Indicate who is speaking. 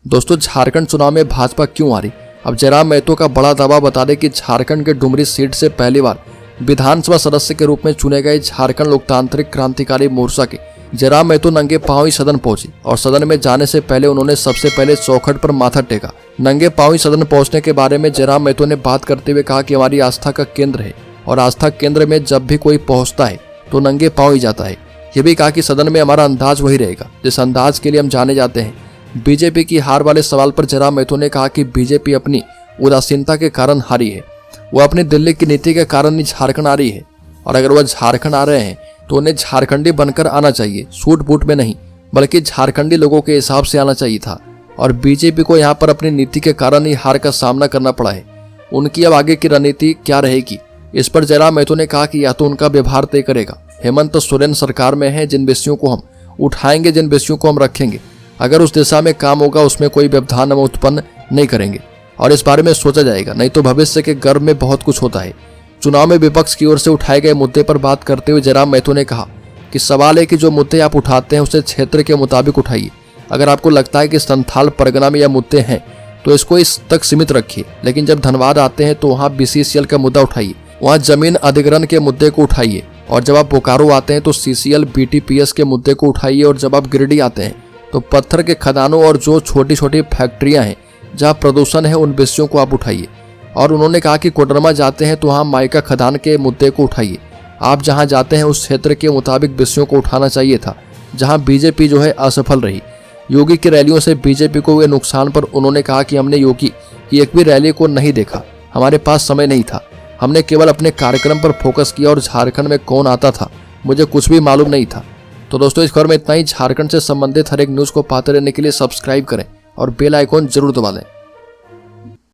Speaker 1: दोस्तों, झारखंड चुनाव में भाजपा क्यों हारी? अब जयराम महतो का बड़ा दावा बता दें कि झारखंड के डुमरी सीट से पहली बार विधानसभा सदस्य के रूप में चुने गए झारखंड लोकतांत्रिक क्रांतिकारी मोर्चा के जयराम महतो नंगे पांव ही सदन पहुंचे और सदन में जाने से पहले उन्होंने सबसे पहले चौखट पर माथा टेका। नंगे पांव ही सदन पहुंचने के बारे में जयराम महतो ने बात करते हुए कहा कि हमारी आस्था का केंद्र है और आस्था केंद्र में जब भी कोई पहुंचता है तो नंगे पांव ही जाता है। ये भी कहा कि सदन में हमारा अंदाज वही रहेगा जिस अंदाज के लिए हम जाने जाते हैं। बीजेपी की हार वाले सवाल पर जयराम महतो ने कहा कि बीजेपी अपनी उदासीनता के कारण हारी है, वो अपनी दिल्ली की नीति के कारण ही झारखंड आ रही है और अगर वह झारखंड आ रहे हैं तो उन्हें झारखंडी बनकर आना चाहिए, सूट बूट में नहीं बल्कि झारखंडी लोगों के हिसाब से आना चाहिए था। और बीजेपी को यहाँ पर अपनी नीति के कारण ही हार का सामना करना पड़ा है। उनकी अब आगे की रणनीति क्या रहेगी, इस पर जयराम महतो ने कहा कि या तो उनका व्यवहार तय करेगा। हेमंत सोरेन सरकार में है, जिन विषयों को हम उठाएंगे, जिन विषयों को हम रखेंगे, अगर उस दिशा में काम होगा उसमें कोई व्यवधान हम उत्पन्न नहीं करेंगे और इस बारे में सोचा जाएगा, नहीं तो भविष्य के गर्भ में बहुत कुछ होता है। चुनाव में विपक्ष की ओर से उठाए गए मुद्दे पर बात करते हुए जयराम महतो ने कहा कि सवाल है कि जो मुद्दे आप उठाते हैं उसे क्षेत्र के मुताबिक उठाइए। अगर आपको लगता है कि संथाल परगना में यह मुद्दे हैं तो इसको इस तक सीमित रखिए, लेकिन जब धनबाद आते हैं तो वहाँ BCCL का मुद्दा उठाइए, वहाँ जमीन अधिग्रहण के मुद्दे को उठाइए और जब आप बोकारो आते हैं तो CCL BTPS के मुद्दे को उठाइए और जब आप गिरिडीह आते हैं तो पत्थर के खदानों और जो छोटी छोटी फैक्ट्रियां हैं जहां प्रदूषण है उन विषयों को आप उठाइए। और उन्होंने कहा कि कोडरमा जाते हैं तो वहां माइका खदान के मुद्दे को उठाइए। आप जहां जाते हैं उस क्षेत्र के मुताबिक विषयों को उठाना चाहिए था जहां बीजेपी जो है असफल रही। योगी की रैलियों से बीजेपी को हुए नुकसान पर उन्होंने कहा कि हमने योगी की एक भी रैली को नहीं देखा, हमारे पास समय नहीं था, हमने केवल अपने कार्यक्रम पर फोकस किया और झारखंड में कौन आता था मुझे कुछ भी मालूम नहीं था। तो दोस्तों, इस खबर में इतना ही। झारखंड से संबंधित हर एक न्यूज़ को पाते रहने के लिए सब्सक्राइब करें और बेल आइकॉन जरूर दबा दें।